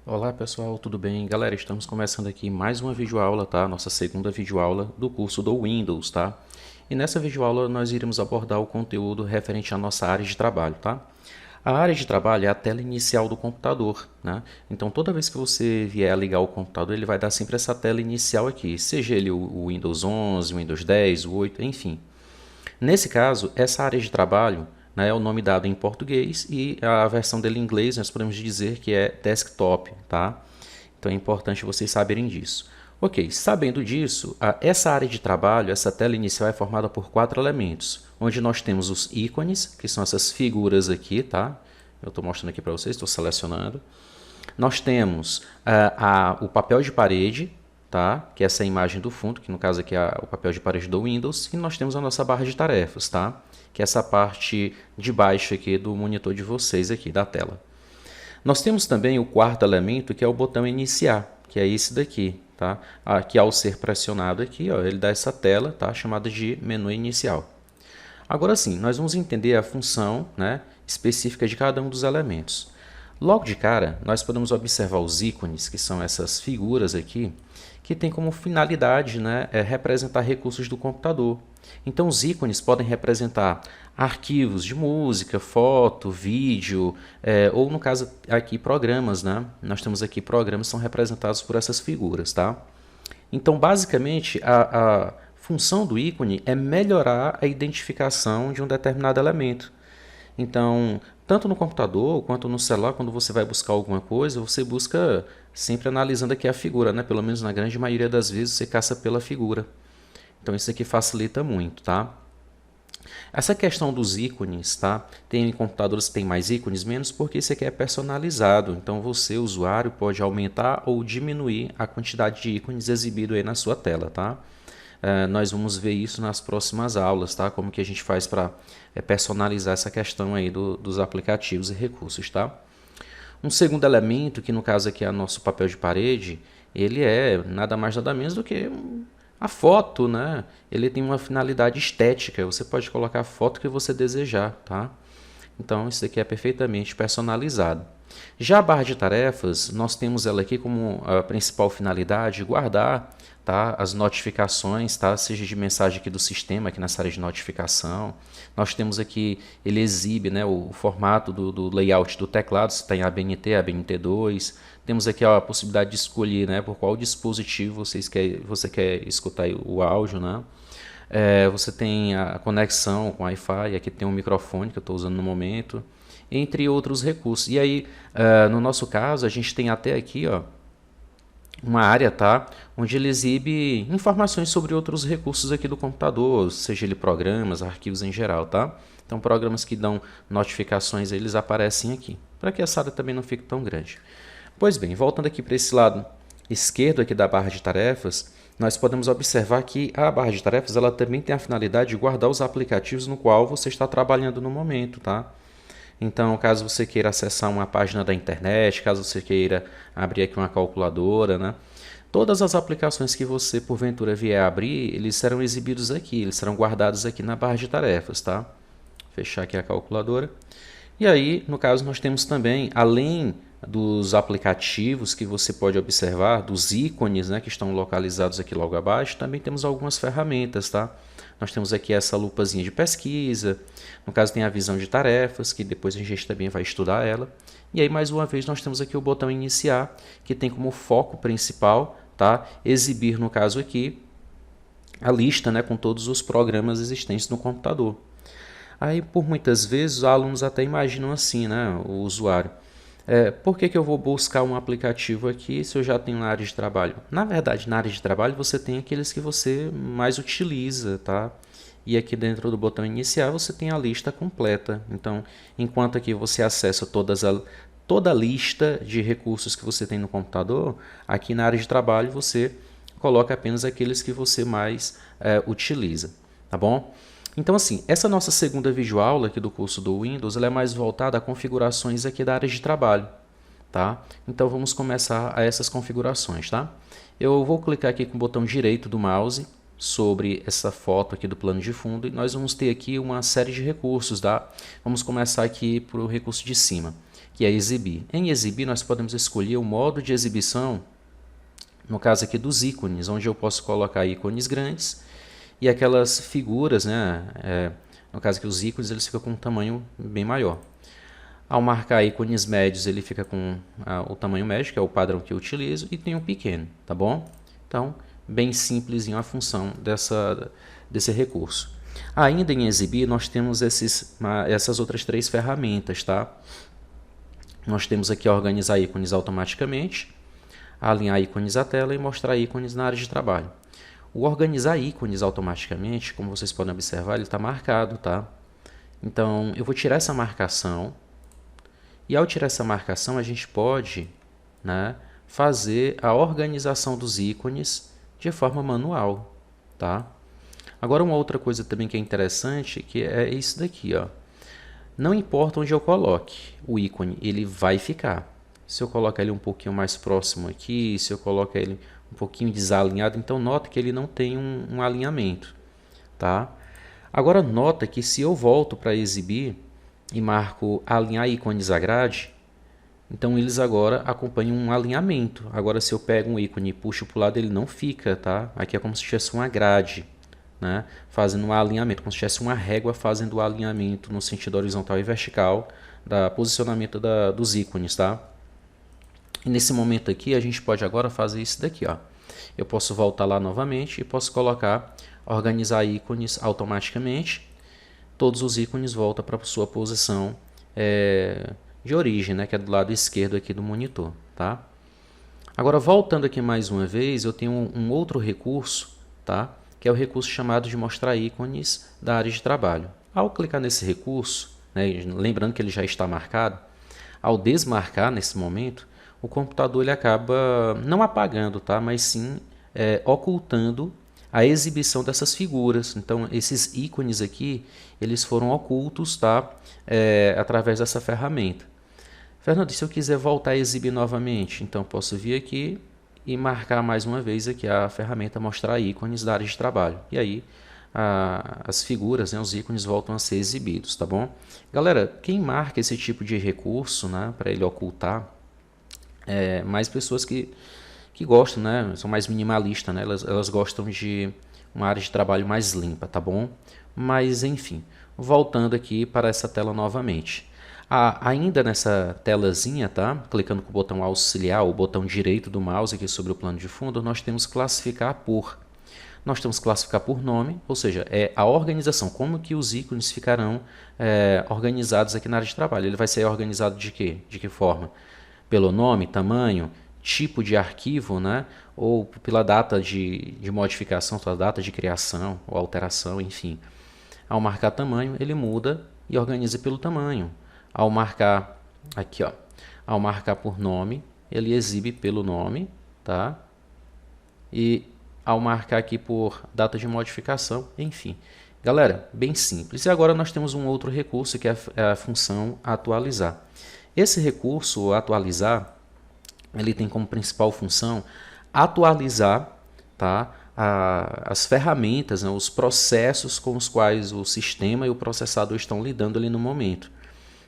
Olá pessoal, tudo bem? Galera, estamos começando aqui mais uma videoaula, tá? Nossa segunda videoaula do curso do Windows, tá? E nessa videoaula nós iremos abordar o conteúdo referente à nossa área de trabalho, tá? A área de trabalho é a tela inicial do computador, né? Então toda vez que você vier a ligar o computador, ele vai dar sempre essa tela inicial aqui, seja ele o Windows 11, o Windows 10, o 8, enfim. Nesse caso, essa área de trabalho, né, é o nome dado em português e a versão dele em inglês nós podemos dizer que é desktop, tá? Então é importante vocês saberem disso. Ok, sabendo disso, essa área de trabalho, essa tela inicial é formada por 4 elementos, onde nós temos os ícones, que são essas figuras aqui, tá? Eu estou mostrando aqui para vocês, estou selecionando. Nós temos o papel de parede, tá? Que é essa imagem do fundo, que no caso aqui é o papel de parede do Windows, e nós temos a nossa barra de tarefas, tá? Que é essa parte de baixo aqui do monitor de vocês aqui, da tela. Nós temos também o quarto elemento, que é o botão iniciar, que é esse daqui, tá? Que ao ser pressionado aqui, ó, ele dá essa tela, tá? Chamada de menu inicial. Agora sim, nós vamos entender a função, né, específica de cada um dos elementos. Logo de cara, nós podemos observar os ícones, que são essas figuras aqui, que tem como finalidade, né, representar recursos do computador. Então, os ícones podem representar arquivos de música, foto, vídeo, ou no caso aqui programas, né? Nós temos aqui programas que são representados por essas figuras, tá? Então, basicamente, a função do ícone é melhorar a identificação de um determinado elemento. Então, tanto no computador quanto no celular, quando você vai buscar alguma coisa, você busca sempre analisando aqui a figura, né? Pelo menos na grande maioria das vezes você caça pela figura. Então, isso aqui facilita muito, tá? Essa questão dos ícones, tá? Tem computadores que tem mais ícones, menos, porque isso aqui é personalizado. Então, você, usuário, pode aumentar ou diminuir a quantidade de ícones exibido aí na sua tela, tá? Nós vamos ver isso nas próximas aulas, tá? Como que a gente faz para personalizar essa questão aí dos aplicativos e recursos, tá? Um segundo elemento, que no caso aqui é o nosso papel de parede, ele é nada mais nada menos do que a foto, né? Ele tem uma finalidade estética, você pode colocar a foto que você desejar, tá? Então, isso aqui é perfeitamente personalizado. Já a barra de tarefas, nós temos ela aqui como a principal finalidade guardar, tá, as notificações, tá, seja de mensagem aqui do sistema, aqui nessa área de notificação. Nós temos aqui, ele exibe, né, o formato do layout do teclado, se tem ABNT, ABNT2. Temos aqui ó, a possibilidade de escolher, né, por qual dispositivo você quer escutar o áudio, né? Você tem a conexão com Wi-Fi, aqui tem um microfone que eu estou usando no momento, entre outros recursos. E aí, no nosso caso, a gente tem até aqui ó, uma área, tá, onde ele exibe informações sobre outros recursos aqui do computador, seja ele programas, arquivos em geral, tá? Então, programas que dão notificações, eles aparecem aqui, para que essa área também não fique tão grande. Pois bem, voltando aqui para esse lado esquerdo aqui da barra de tarefas, nós podemos observar que a barra de tarefas ela também tem a finalidade de guardar os aplicativos no qual você está trabalhando no momento, tá? Então, caso você queira acessar uma página da internet, caso você queira abrir aqui uma calculadora, né? Todas as aplicações que você porventura vier a abrir, eles serão exibidos aqui, eles serão guardados aqui na barra de tarefas, tá? Fechar aqui a calculadora. E aí, no caso, nós temos também, além dos aplicativos que você pode observar, dos ícones, né, que estão localizados aqui logo abaixo, também temos algumas ferramentas, tá? Nós temos aqui essa lupazinha de pesquisa, no caso tem a visão de tarefas, que depois a gente também vai estudar ela. E aí, mais uma vez, nós temos aqui o botão iniciar, que tem como foco principal, tá? Exibir, no caso aqui, a lista, né, com todos os programas existentes no computador. Aí, por muitas vezes, os alunos até imaginam assim, né, o usuário. Por que eu vou buscar um aplicativo aqui se eu já tenho na área de trabalho? Na verdade, na área de trabalho você tem aqueles que você mais utiliza, tá? E aqui dentro do botão iniciar você tem a lista completa. Então, enquanto aqui você acessa toda a lista de recursos que você tem no computador, aqui na área de trabalho você coloca apenas aqueles que você mais utiliza, tá bom? Então assim, essa nossa segunda videoaula aqui do curso do Windows, ela é mais voltada a configurações aqui da área de trabalho, tá? Então vamos começar a essas configurações, tá? Eu vou clicar aqui com o botão direito do mouse sobre essa foto aqui do plano de fundo e nós vamos ter aqui uma série de recursos, tá? Vamos começar aqui por o recurso de cima, que é exibir. Em exibir, nós podemos escolher o modo de exibição, no caso aqui dos ícones, onde eu posso colocar ícones grandes e aquelas figuras, né? No caso aqui, os ícones eles ficam com um tamanho bem maior. Ao marcar ícones médios, ele fica com o tamanho médio, que é o padrão que eu utilizo, e tem um pequeno, tá bom? Então, bem simplesinho a função desse recurso. Ainda em exibir, nós temos essas outras três ferramentas, tá? Nós temos aqui organizar ícones automaticamente, alinhar ícones à tela e mostrar ícones na área de trabalho. O organizar ícones automaticamente, como vocês podem observar, ele está marcado, tá? Então, eu vou tirar essa marcação. E ao tirar essa marcação, a gente pode, né, fazer a organização dos ícones de forma manual, tá? Agora, uma outra coisa também que é interessante, que é isso daqui, ó. Não importa onde eu coloque o ícone, ele vai ficar. Se eu colocar ele um pouquinho mais próximo aqui, se eu colocar ele um pouquinho desalinhado, então nota que ele não tem um alinhamento, tá? Agora, nota que se eu volto para exibir e marco alinhar ícones à grade, então eles agora acompanham um alinhamento. Agora, se eu pego um ícone e puxo para o lado, ele não fica, tá? Aqui é como se tivesse uma grade, né? Fazendo um alinhamento, como se tivesse uma régua fazendo o alinhamento no sentido horizontal e vertical da posicionamento dos ícones, tá? E nesse momento aqui, a gente pode agora fazer isso daqui, ó. Eu posso voltar lá novamente e posso colocar organizar ícones automaticamente. Todos os ícones voltam para a sua posição de origem, né, que é do lado esquerdo aqui do monitor, tá? Agora, voltando aqui mais uma vez, eu tenho um outro recurso, tá, que é o recurso chamado de mostrar ícones da área de trabalho. Ao clicar nesse recurso, né, lembrando que ele já está marcado, ao desmarcar nesse momento, o computador ele acaba não apagando, tá, mas sim ocultando a exibição dessas figuras. Então, esses ícones aqui, eles foram ocultos, tá? Através dessa ferramenta. Fernando, se eu quiser voltar a exibir novamente, então posso vir aqui e marcar mais uma vez aqui a ferramenta mostrar ícones da área de trabalho. E aí, as figuras, né, os ícones voltam a ser exibidos, tá bom? Galera, quem marca esse tipo de recurso, né, para ele ocultar, mais pessoas que gostam, né? São mais minimalistas, né? Elas gostam de uma área de trabalho mais limpa, tá bom? Mas, enfim, voltando aqui para essa tela novamente. Ainda nessa telazinha, tá? Clicando com o botão auxiliar, o botão direito do mouse aqui sobre o plano de fundo, nós temos classificar por. Nós temos classificar por nome, ou seja, é a organização, como que os ícones ficarão organizados aqui na área de trabalho. Ele vai ser organizado de quê? De que forma? Pelo nome, tamanho, tipo de arquivo, né? Ou pela data de modificação, pela data de criação ou alteração, enfim. Ao marcar tamanho, ele muda e organiza pelo tamanho. Ao marcar aqui, ó, ao marcar por nome, ele exibe pelo nome, tá? E ao marcar aqui por data de modificação, enfim. Galera, bem simples. E agora nós temos um outro recurso que é a função atualizar. Esse recurso, atualizar, ele tem como principal função atualizar, tá, as ferramentas, né, os processos com os quais o sistema e o processador estão lidando ali no momento.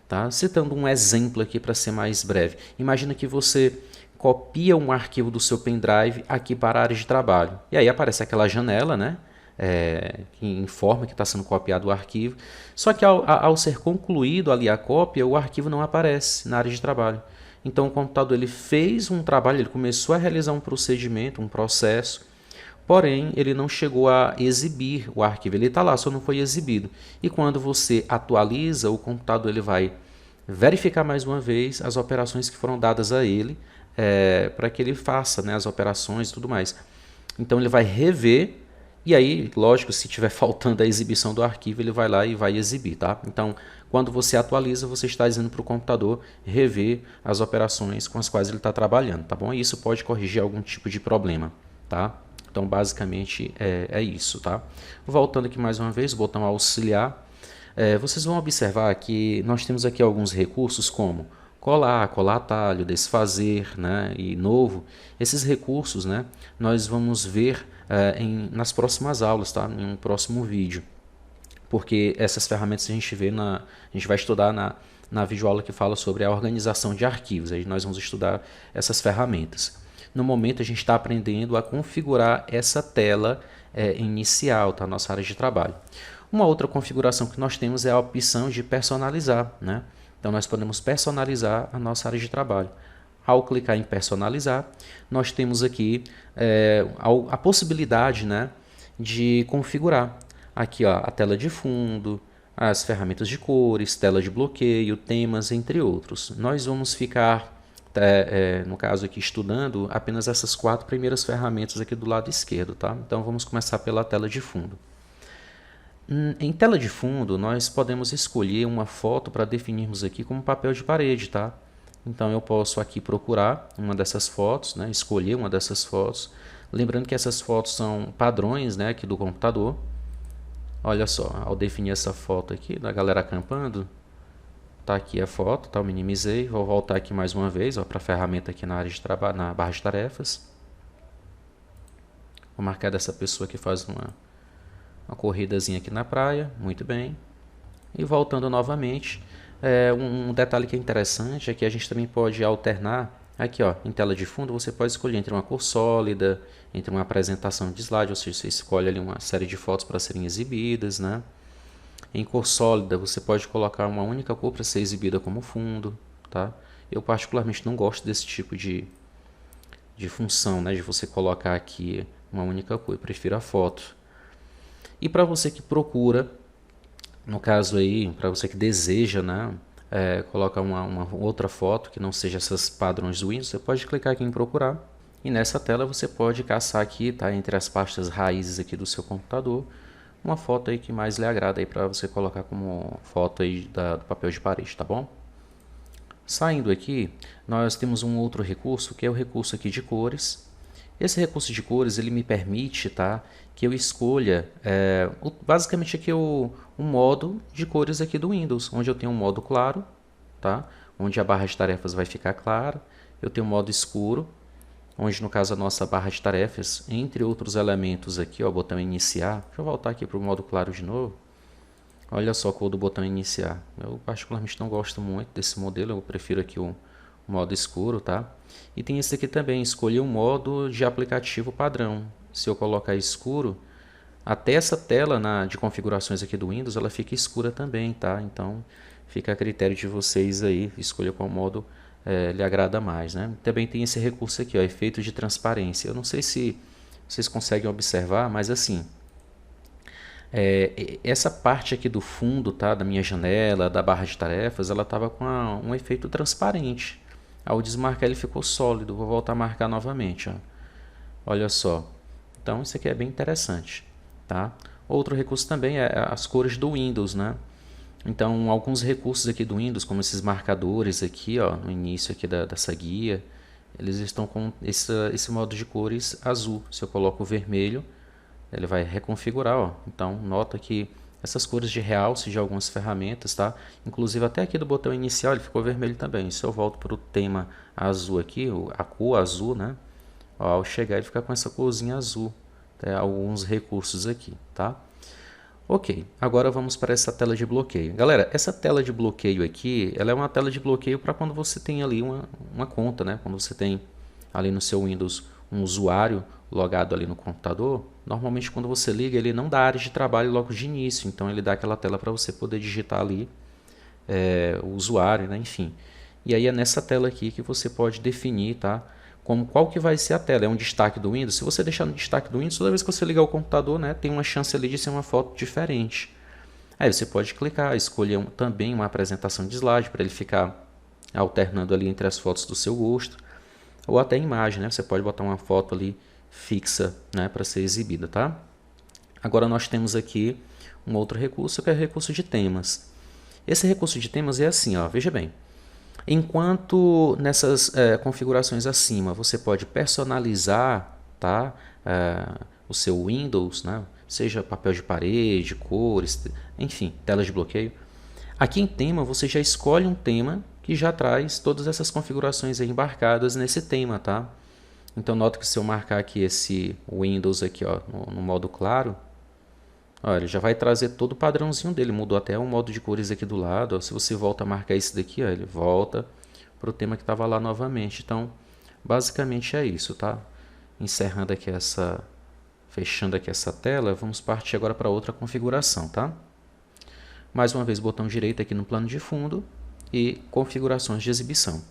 Tá? Citando um exemplo aqui para ser mais breve. Imagina que você copia um arquivo do seu pendrive aqui para a área de trabalho. E aí aparece aquela janela, né, que informa que está sendo copiado o arquivo. Só que ao ser concluído ali a cópia, o arquivo não aparece na área de trabalho. Então o computador ele fez um trabalho, ele começou a realizar um procedimento, um processo, porém ele não chegou a exibir o arquivo, ele está lá, só não foi exibido. E quando você atualiza, o computador ele vai verificar mais uma vez as operações que foram dadas a ele, para que ele faça, né, as operações e tudo mais. Então ele vai rever, e aí, lógico, se tiver faltando a exibição do arquivo, ele vai lá e vai exibir, tá? Então, quando você atualiza, você está dizendo para o computador rever as operações com as quais ele está trabalhando, tá bom? E isso pode corrigir algum tipo de problema, tá? Então, basicamente, é isso, tá? Voltando aqui mais uma vez, botão auxiliar. Vocês vão observar que nós temos aqui alguns recursos como colar atalho, desfazer, né, e novo. Esses recursos, né, nós vamos ver nas próximas aulas, tá? Em um próximo vídeo. Porque essas ferramentas a gente vai estudar na videoaula que fala sobre a organização de arquivos. Aí nós vamos estudar essas ferramentas. No momento a gente está aprendendo a configurar essa tela inicial, tá? Nossa área de trabalho. Uma outra configuração que nós temos é a opção de personalizar, né? Então nós podemos personalizar a nossa área de trabalho. Ao clicar em personalizar, nós temos aqui a possibilidade, né, de configurar aqui, ó, a tela de fundo, as ferramentas de cores, tela de bloqueio, temas, entre outros. Nós vamos ficar, no caso aqui, estudando apenas essas 4 primeiras ferramentas aqui do lado esquerdo, tá? Então vamos começar pela tela de fundo. Em tela de fundo, nós podemos escolher uma foto para definirmos aqui como papel de parede, tá? Então eu posso aqui procurar uma dessas fotos, né? Escolher uma dessas fotos. Lembrando que essas fotos são padrões, né, aqui do computador. Olha só, ao definir essa foto aqui da galera acampando, tá aqui a foto, tá? Eu minimizei, vou voltar aqui mais uma vez para a ferramenta aqui na área de trabalho, na barra de tarefas. Vou marcar dessa pessoa que faz uma corridazinha aqui na praia, muito bem. E voltando novamente, um detalhe que é interessante é que a gente também pode alternar. Aqui, ó, em tela de fundo, você pode escolher entre uma cor sólida, entre uma apresentação de slide, ou seja, você escolhe ali uma série de fotos para serem exibidas, né? Em cor sólida, você pode colocar uma única cor para ser exibida como fundo, tá? Eu particularmente não gosto desse tipo de função, né? De você colocar aqui uma única cor, eu prefiro a foto. E para você que procura, no caso aí, para você que deseja, né, colocar uma outra foto que não seja essas padrões do Windows, você pode clicar aqui em procurar. E nessa tela você pode caçar aqui, tá, entre as pastas raízes aqui do seu computador, uma foto aí que mais lhe agrada aí para você colocar como foto aí do papel de parede, tá bom? Saindo aqui, nós temos um outro recurso, que é o recurso aqui de cores. Esse recurso de cores, ele me permite, tá, que eu escolha basicamente aqui o modo de cores aqui do Windows, onde eu tenho um modo claro, tá, onde a barra de tarefas vai ficar clara. Eu tenho um modo escuro, onde no caso a nossa barra de tarefas, entre outros elementos aqui, ó, o botão iniciar. Deixa eu voltar aqui para o modo claro de novo. Olha só a cor do botão iniciar. Eu particularmente não gosto muito desse modelo, eu prefiro aqui o modo escuro, tá? E tem esse aqui também, escolher um modo de aplicativo padrão. Se eu colocar escuro, até essa tela de configurações aqui do Windows, ela fica escura também, tá? Então fica a critério de vocês aí, escolha qual modo lhe agrada mais, né? Também tem esse recurso aqui, ó, efeito de transparência. Eu não sei se vocês conseguem observar, mas assim, essa parte aqui do fundo, tá, da minha janela, da barra de tarefas, ela estava com um efeito transparente. Ao desmarcar ele ficou sólido. Vou voltar a marcar novamente, ó. Olha só. Então isso aqui é bem interessante, tá? Outro recurso também é as cores do Windows, né? Então alguns recursos aqui do Windows, como esses marcadores aqui, ó, no início aqui dessa guia, eles estão com esse modo de cores azul. Se eu coloco o vermelho, ele vai reconfigurar, ó. Então nota que essas cores de realce de algumas ferramentas, tá? Inclusive até aqui do botão inicial ele ficou vermelho também. Se eu volto para o tema azul aqui, a cor azul, né? Ó, ao chegar ele fica com essa corzinha azul. Tem alguns recursos aqui, tá? Ok, agora vamos para essa tela de bloqueio. Galera, essa tela de bloqueio aqui, ela é uma tela de bloqueio para quando você tem ali uma conta, né? Quando você tem ali no seu Windows um usuário logado ali no computador, normalmente quando você liga ele não dá área de trabalho logo de início, então ele dá aquela tela para você poder digitar ali o usuário, né? Enfim. E aí é nessa tela aqui que você pode definir, tá? Qual que vai ser a tela, é um destaque do Windows. Se você deixar no destaque do Windows, toda vez que você ligar o computador, né, tem uma chance ali de ser uma foto diferente. Aí você pode clicar, escolher também uma apresentação de slide para ele ficar alternando ali entre as fotos do seu gosto, ou até imagem, né? Você pode botar uma foto ali fixa, né, para ser exibida, tá? Agora nós temos aqui um outro recurso, que é o recurso de temas. Esse recurso de temas é assim, ó, veja bem. Enquanto nessas configurações acima você pode personalizar, tá, o seu Windows, né, seja papel de parede, cores, enfim, telas de bloqueio. Aqui em tema você já escolhe um tema que já traz todas essas configurações aí embarcadas nesse tema, tá? Então nota que se eu marcar aqui esse Windows aqui, ó, no modo claro, Olha, ele já vai trazer todo o padrãozinho dele, mudou até o modo de cores aqui do lado. Ó. Se você volta a marcar esse daqui, ó, ele volta para o tema que estava lá novamente. Então, basicamente é isso, tá? Encerrando aqui fechando aqui essa tela, vamos partir agora para outra configuração, tá? Mais uma vez, botão direito aqui no plano de fundo e configurações de exibição.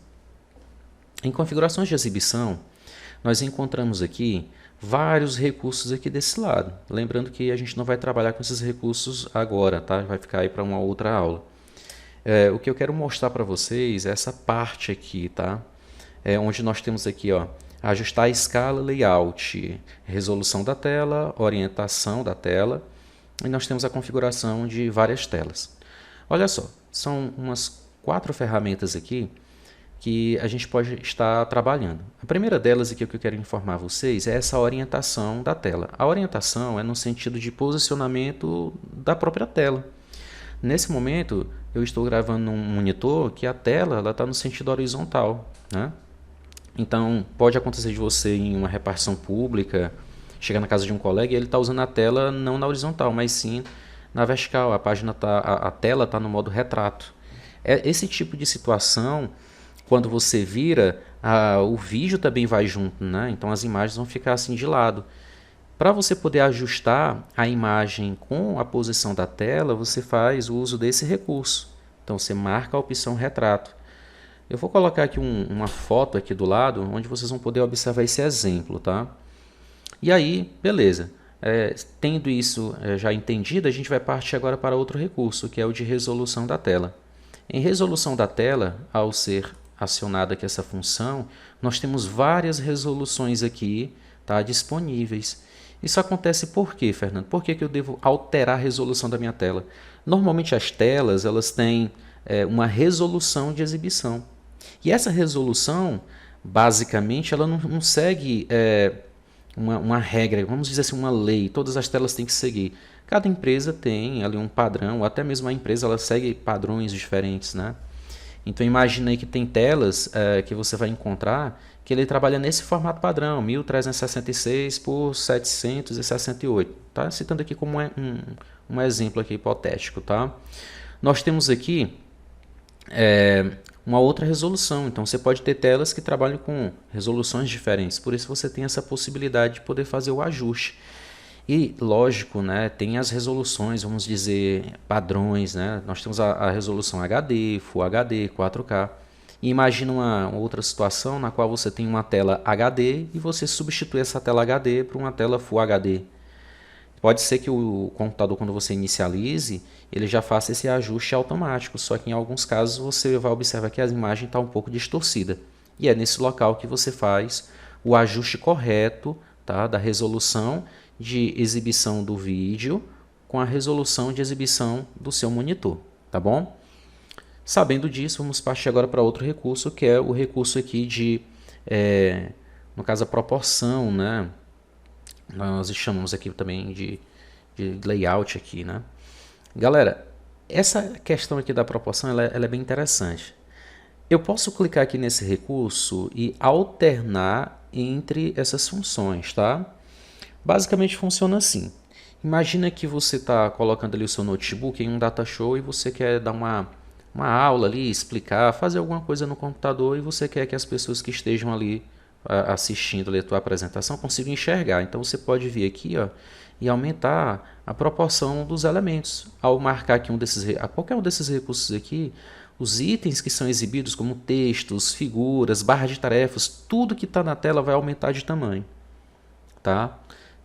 Em configurações de exibição, nós encontramos aqui vários recursos aqui desse lado. Lembrando que a gente não vai trabalhar com esses recursos agora, tá? Vai ficar aí para uma outra aula. O que eu quero mostrar para vocês é essa parte aqui, tá? Onde nós temos aqui, ó, ajustar a escala, layout, resolução da tela, orientação da tela, e nós temos a configuração de várias telas. Olha só, são umas 4 ferramentas aqui que a gente pode estar trabalhando. A primeira delas aqui que eu quero informar vocês é essa orientação da tela. A orientação é no sentido de posicionamento da própria tela. Nesse momento, eu estou gravando num monitor que a tela está no sentido horizontal, né? Então, pode acontecer de você em uma repartição pública, chegar na casa de um colega e ele está usando a tela não na horizontal, mas sim na vertical. A tela está no modo retrato. Esse tipo de situação, quando você vira, o vídeo também vai junto, né? Então as imagens vão ficar assim de lado. Para você poder ajustar a imagem com a posição da tela, você faz o uso desse recurso. Então você marca a opção retrato. Eu vou colocar aqui uma foto aqui do lado, onde vocês vão poder observar esse exemplo, tá? E aí, beleza. Tendo isso já entendido, a gente vai partir agora para outro recurso, que é o de resolução da tela. Em resolução da tela, ao ser acionada aqui essa função, nós temos várias resoluções aqui, tá, disponíveis. Isso acontece por quê, Fernando? Por que eu devo alterar a resolução da minha tela? Normalmente as telas elas têm uma resolução de exibição. E essa resolução, basicamente, ela não segue uma regra, vamos dizer assim, uma lei. Todas as telas têm que seguir. Cada empresa tem ali um padrão, ou até mesmo a empresa ela segue padrões diferentes, né? Então imagine aí que tem telas que você vai encontrar que ele trabalha nesse formato padrão, 1366 por 768. Tá? Citando aqui como um exemplo aqui hipotético. Tá? Nós temos aqui uma outra resolução. Então você pode ter telas que trabalham com resoluções diferentes. Por isso você tem essa possibilidade de poder fazer o ajuste. E, lógico, né, tem as resoluções, vamos dizer, padrões, né? Nós temos a resolução HD, Full HD, 4K. E imagina uma outra situação na qual você tem uma tela HD e você substitui essa tela HD por uma tela Full HD. Pode ser que o computador, quando você inicialize, ele já faça esse ajuste automático, só que em alguns casos você vai observar que a imagem está um pouco distorcida. E é nesse local que você faz o ajuste correto, tá, da resolução de exibição do vídeo com a resolução de exibição do seu monitor, tá bom? Sabendo disso, vamos partir agora para outro recurso, que é o recurso aqui de, no caso, a proporção, né? Nós chamamos aqui também de layout aqui, né? Galera, essa questão aqui da proporção, ela é bem interessante. Eu posso clicar aqui nesse recurso e alternar entre essas funções, tá? Basicamente funciona assim. Imagina que você está colocando ali o seu notebook em um data show e você quer dar uma aula ali, explicar, fazer alguma coisa no computador e você quer que as pessoas que estejam ali assistindo ali a tua apresentação consigam enxergar. Então você pode vir aqui, ó, e aumentar a proporção dos elementos. Ao marcar aqui qualquer um desses recursos aqui, os itens que são exibidos como textos, figuras, barras de tarefas, tudo que está na tela vai aumentar de tamanho, tá?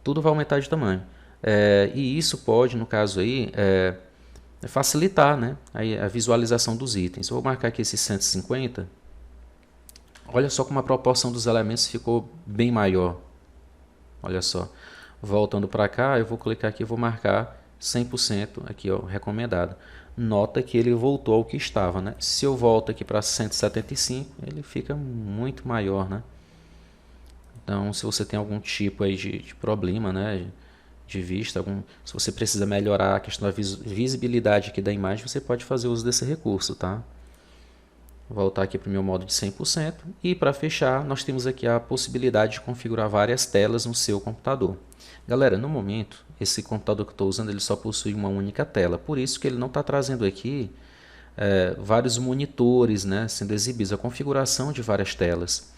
Tudo vai aumentar de tamanho. E isso pode, no caso aí, facilitar, né, aí a visualização dos itens. Vou marcar aqui esse 150. Olha só como a proporção dos elementos ficou bem maior. Olha só. Voltando para cá, eu vou clicar aqui e vou marcar 100% aqui, ó, recomendado. Nota que ele voltou ao que estava, né? Se eu volto aqui para 175, ele fica muito maior, né? Então, se você tem algum tipo aí de problema, né, de vista, se você precisa melhorar a questão da visibilidade aqui da imagem, você pode fazer uso desse recurso, tá? Vou voltar aqui para o meu modo de 100%. E para fechar, nós temos aqui a possibilidade de configurar várias telas no seu computador. Galera, no momento, esse computador que eu estou usando, ele só possui uma única tela. Por isso que ele não está trazendo aqui vários monitores, né, sendo exibidos, a configuração de várias telas.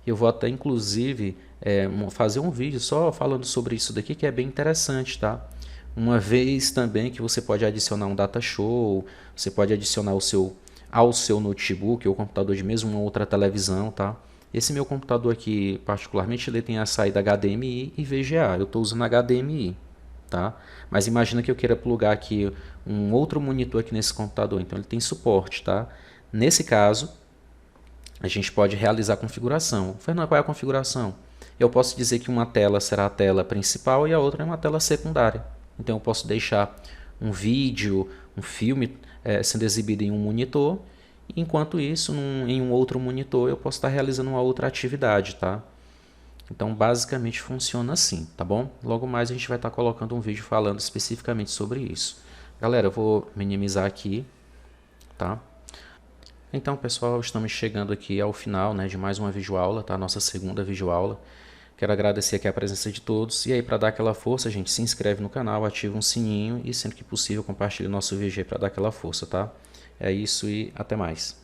Eu vou até inclusive fazer um vídeo só falando sobre isso daqui, que é bem interessante, tá? Uma vez também que você pode adicionar um data show, você pode adicionar ao seu notebook ou computador de mesmo uma outra televisão, tá? Esse meu computador aqui, particularmente, ele tem a saída HDMI e VGA. Eu estou usando HDMI, tá? Mas imagina que eu queira plugar aqui um outro monitor aqui nesse computador, então ele tem suporte, tá? Nesse caso, a gente pode realizar a configuração. Fernando, qual é a configuração? Eu posso dizer que uma tela será a tela principal e a outra é uma tela secundária. Então eu posso deixar um vídeo, um filme sendo exibido em um monitor, enquanto isso, em um outro monitor, eu posso estar realizando uma outra atividade, tá? Então, basicamente funciona assim, tá bom? Logo mais a gente vai estar colocando um vídeo falando especificamente sobre isso. Galera, eu vou minimizar aqui, tá? Então, pessoal, estamos chegando aqui ao final, né, de mais uma videoaula, tá? Nossa segunda videoaula. Quero agradecer aqui a presença de todos. E aí, para dar aquela força, gente, se inscreve no canal, ativa um sininho e, sempre que possível, compartilhe o nosso vídeo aí para dar aquela força, tá? É isso e até mais.